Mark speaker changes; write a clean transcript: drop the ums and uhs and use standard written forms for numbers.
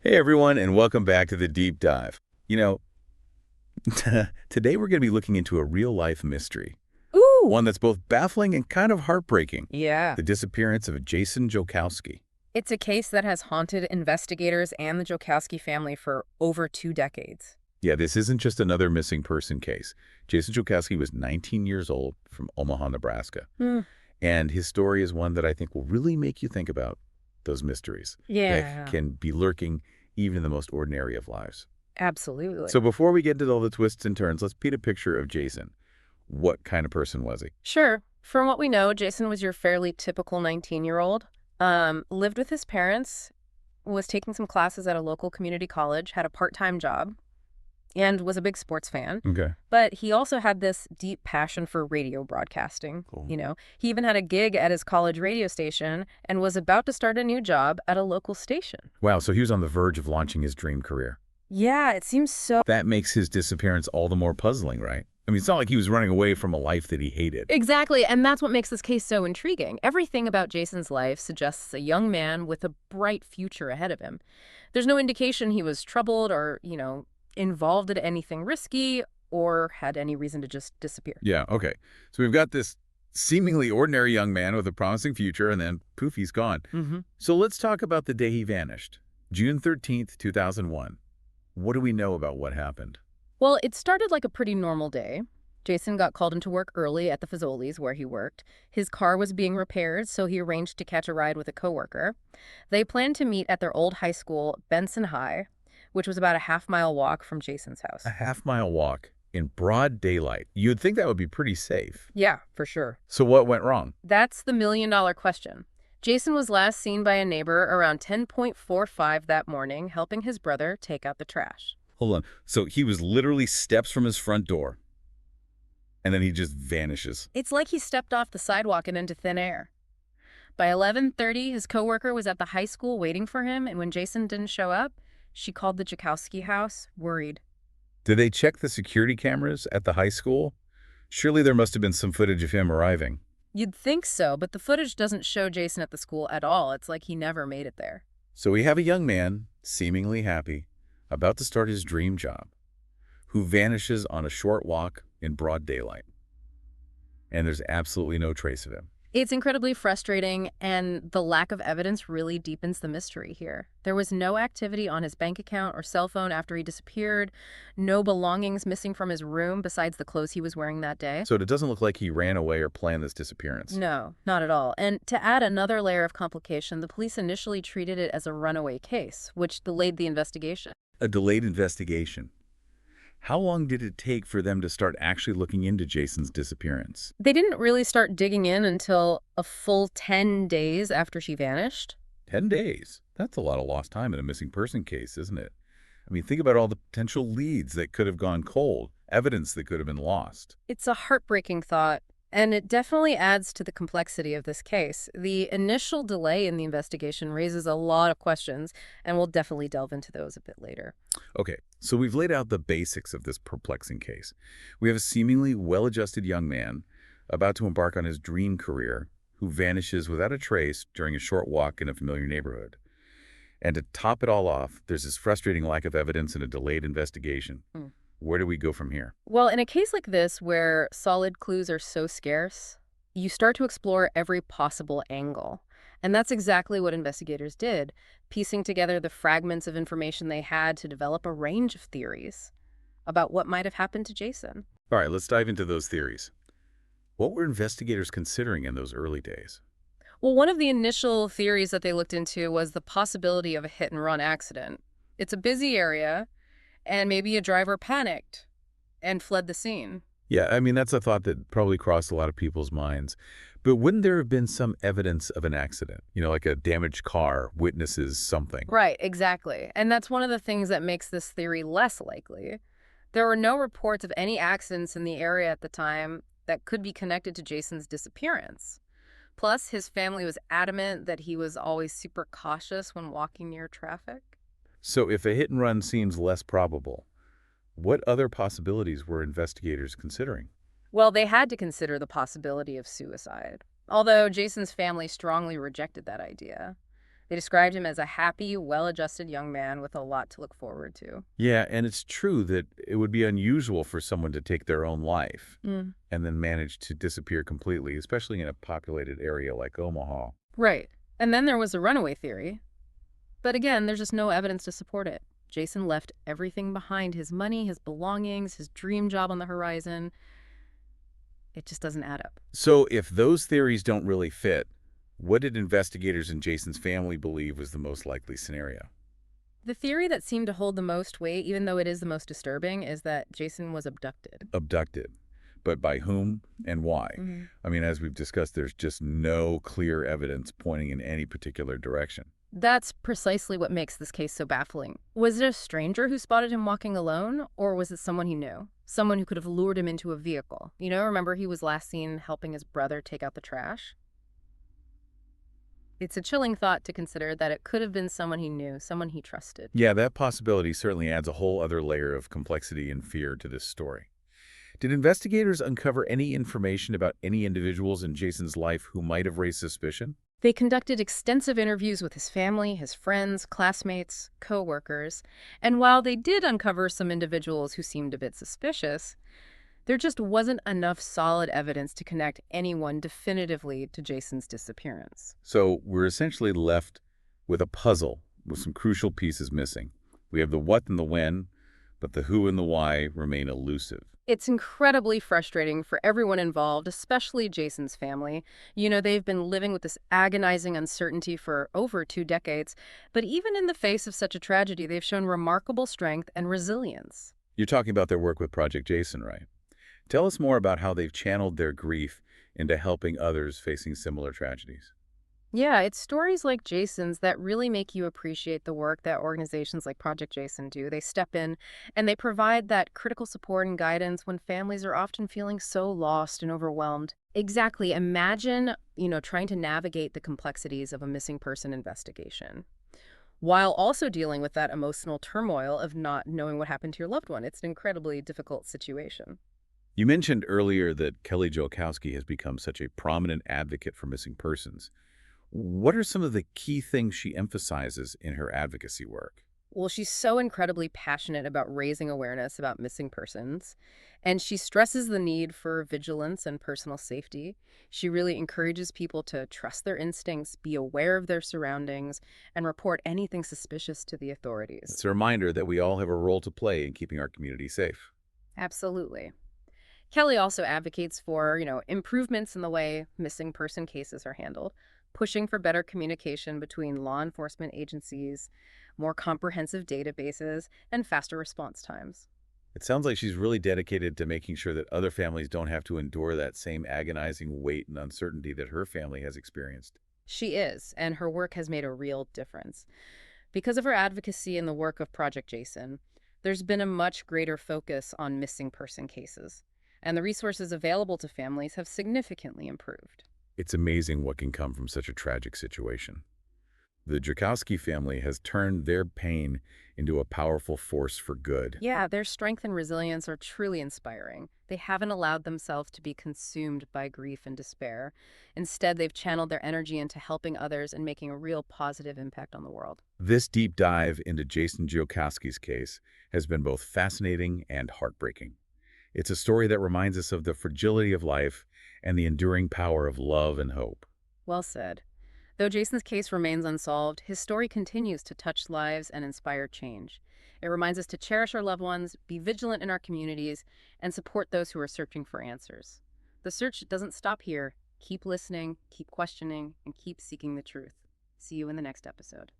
Speaker 1: Hey everyone, and welcome back to the Deep Dive. You know, today we're going to be looking into a real-life mystery.
Speaker 2: Ooh,
Speaker 1: One that's both baffling and kind of heartbreaking.
Speaker 2: yeah.
Speaker 1: The disappearance of Jason Jolkowski.
Speaker 2: It's a case that has haunted investigators and the Jolkowski family for over 2 decades.
Speaker 1: Yeah, this isn't just another missing person case. Jason Jolkowski was 19 years old from Omaha, Nebraska.
Speaker 2: Hmm.
Speaker 1: And his story is one that I think will really make you think about those mysteries that
Speaker 2: Yeah,
Speaker 1: can be lurking even in the most ordinary of lives.
Speaker 2: absolutely.
Speaker 1: So before we get into all the twists and turns, let's paint a picture of Jason. What kind of person was he?
Speaker 2: Sure. From what we know, Jason was your fairly typical 19-year-old. Lived with his parents, was taking some classes at a local community college, had a part-time job, and was a big sports fan.
Speaker 1: Okay.
Speaker 2: But he also had this deep passion for radio broadcasting.
Speaker 1: Cool.
Speaker 2: He even had a gig at his college radio station and was about to start a new job at a local station.
Speaker 1: Wow, so he was on the verge of launching his dream career.
Speaker 2: Yeah, it seems so.
Speaker 1: That makes his disappearance all the more puzzling, right? I mean, it's not like he was running away from a life that he hated.
Speaker 2: Exactly, and that's what makes this case so intriguing. Everything about Jason's life suggests a young man with a bright future ahead of him. There's no indication he was troubled or, involved in anything risky or had any reason to just disappear.
Speaker 1: Yeah, okay. So we've got this seemingly ordinary young man with a promising future, and then poof, he's gone.
Speaker 2: Mm-hmm.
Speaker 1: So let's talk about the day he vanished. June 13th, 2001. What do we know about what happened?
Speaker 2: Well, it started like a pretty normal day. Jason got called into work early at the Fazoli's where he worked. His car was being repaired, so he arranged to catch a ride with a coworker. They planned to meet at their old high school, Benson High, which was about a half-mile walk from Jason's house.
Speaker 1: A half-mile walk in broad daylight. You'd think that would be pretty safe.
Speaker 2: Yeah, for sure.
Speaker 1: So what went wrong?
Speaker 2: That's the million-dollar question. Jason was last seen by a neighbor around 10:45 that morning, helping his brother take out the trash.
Speaker 1: Hold on. So he was literally steps from his front door, and then he just vanishes.
Speaker 2: It's like he stepped off the sidewalk and into thin air. By 11:30, his coworker was at the high school waiting for him, and when Jason didn't show up, she called the Jolkowski house, worried.
Speaker 1: Did they check the security cameras at the high school? Surely there must have been some footage of him arriving.
Speaker 2: You'd think so, but the footage doesn't show Jason at the school at all. It's like he never made it there.
Speaker 1: So we have a young man, seemingly happy, about to start his dream job, who vanishes on a short walk in broad daylight. And there's absolutely no trace of him.
Speaker 2: It's incredibly frustrating, and the lack of evidence really deepens the mystery here. There was no activity on his bank account or cell phone after he disappeared, no belongings missing from his room besides the clothes he was wearing that day.
Speaker 1: So it doesn't look like he ran away or planned this disappearance.
Speaker 2: No, not at all. And to add another layer of complication, the police initially treated it as a runaway case, which delayed the investigation.
Speaker 1: A delayed investigation. How long did it take for them to start actually looking into Jason's disappearance?
Speaker 2: They didn't really start digging in until a full 10 days after she vanished.
Speaker 1: 10 days. That's a lot of lost time in a missing person case, isn't it? I mean, think about all the potential leads that could have gone cold, evidence that could have been lost.
Speaker 2: It's a heartbreaking thought, and it definitely adds to the complexity of this case. The initial delay in the investigation raises a lot of questions, and we'll definitely delve into those a bit later.
Speaker 1: Okay, so we've laid out the basics of this perplexing case. We have a seemingly well-adjusted young man about to embark on his dream career who vanishes without a trace during a short walk in a familiar neighborhood. And to top it all off, there's this frustrating lack of evidence and a delayed investigation. Where do we go from here?
Speaker 2: Well, in a case like this, where solid clues are so scarce, you start to explore every possible angle. And that's exactly what investigators did, piecing together the fragments of information they had to develop a range of theories about what might have happened to Jason.
Speaker 1: All right, let's dive into those theories. What were investigators considering in those early days?
Speaker 2: Well, one of the initial theories that they looked into was the possibility of a hit-and-run accident. It's a busy area, and maybe a driver panicked and fled the scene.
Speaker 1: Yeah, I mean, that's a thought that probably crossed a lot of people's minds. But wouldn't there have been some evidence of an accident? You know, like a damaged car, witnesses, something.
Speaker 2: Right, exactly. And that's one of the things that makes this theory less likely. There were no reports of any accidents in the area at the time that could be connected to Jason's disappearance. Plus, his family was adamant that he was always super cautious when walking near traffic.
Speaker 1: So if a hit and run seems less probable, what other possibilities were investigators considering?
Speaker 2: Well, they had to consider the possibility of suicide, although Jason's family strongly rejected that idea. They described him as a happy, well-adjusted young man with a lot to look forward to.
Speaker 1: Yeah, and it's true that it would be unusual for someone to take their own life
Speaker 2: Mm.
Speaker 1: and then manage to disappear completely, especially in a populated area like Omaha.
Speaker 2: Right. And then there was a runaway theory. But again, there's just no evidence to support it. Jason left everything behind, his money, his belongings, his dream job on the horizon. It just doesn't add up.
Speaker 1: So if those theories don't really fit, what did investigators and Jason's family believe was the most likely scenario?
Speaker 2: The theory that seemed to hold the most weight, even though it is the most disturbing, is that Jason was abducted.
Speaker 1: Abducted. But by whom and why?
Speaker 2: Hmm.
Speaker 1: I mean, as we've discussed, there's just no clear evidence pointing in any particular direction.
Speaker 2: That's precisely what makes this case so baffling. Was it a stranger who spotted him walking alone, or was it someone he knew? Someone who could have lured him into a vehicle? Remember he was last seen helping his brother take out the trash? It's a chilling thought to consider that it could have been someone he knew, someone he trusted.
Speaker 1: Yeah, that possibility certainly adds a whole other layer of complexity and fear to this story. Did investigators uncover any information about any individuals in Jason's life who might have raised suspicion?
Speaker 2: They conducted extensive interviews with his family, his friends, classmates, co-workers, and while they did uncover some individuals who seemed a bit suspicious, there just wasn't enough solid evidence to connect anyone definitively to Jason's disappearance.
Speaker 1: So we're essentially left with a puzzle with some crucial pieces missing. We have the what and the when, but the who and the why remain elusive.
Speaker 2: It's incredibly frustrating for everyone involved, especially Jason's family. They've been living with this agonizing uncertainty for over 2 decades, but even in the face of such a tragedy, they've shown remarkable strength and resilience.
Speaker 1: You're talking about their work with Project Jason, right? Tell us more about how they've channeled their grief into helping others facing similar tragedies.
Speaker 2: Yeah, it's stories like Jason's that really make you appreciate the work that organizations like Project Jason do. They step in and they provide that critical support and guidance when families are often feeling so lost and overwhelmed. Exactly. Imagine, trying to navigate the complexities of a missing person investigation while also dealing with that emotional turmoil of not knowing what happened to your loved one. It's an incredibly difficult situation.
Speaker 1: You mentioned earlier that Kelly Jolkowski has become such a prominent advocate for missing persons. What are some of the key things she emphasizes in her advocacy work?
Speaker 2: Well, she's so incredibly passionate about raising awareness about missing persons, and she stresses the need for vigilance and personal safety. She really encourages people to trust their instincts, be aware of their surroundings, and report anything suspicious to the authorities.
Speaker 1: It's a reminder that we all have a role to play in keeping our community safe.
Speaker 2: Absolutely. Kelly also advocates for, improvements in the way missing person cases are handled, pushing for better communication between law enforcement agencies, more comprehensive databases, and faster response times.
Speaker 1: It sounds like she's really dedicated to making sure that other families don't have to endure that same agonizing weight and uncertainty that her family has experienced.
Speaker 2: She is, and her work has made a real difference. Because of her advocacy and the work of Project Jason, there's been a much greater focus on missing person cases, and the resources available to families have significantly improved.
Speaker 1: It's amazing what can come from such a tragic situation. The Jolkowski family has turned their pain into a powerful force for good.
Speaker 2: Yeah, their strength and resilience are truly inspiring. They haven't allowed themselves to be consumed by grief and despair. Instead, they've channeled their energy into helping others and making a real positive impact on the world.
Speaker 1: This deep dive into Jason Jolkowski's case has been both fascinating and heartbreaking. It's a story that reminds us of the fragility of life and the enduring power of love and hope.
Speaker 2: Well said. Though Jason's case remains unsolved, his story continues to touch lives and inspire change. It reminds us to cherish our loved ones, be vigilant in our communities, and support those who are searching for answers. The search doesn't stop here. Keep listening, keep questioning, and keep seeking the truth. See you in the next episode.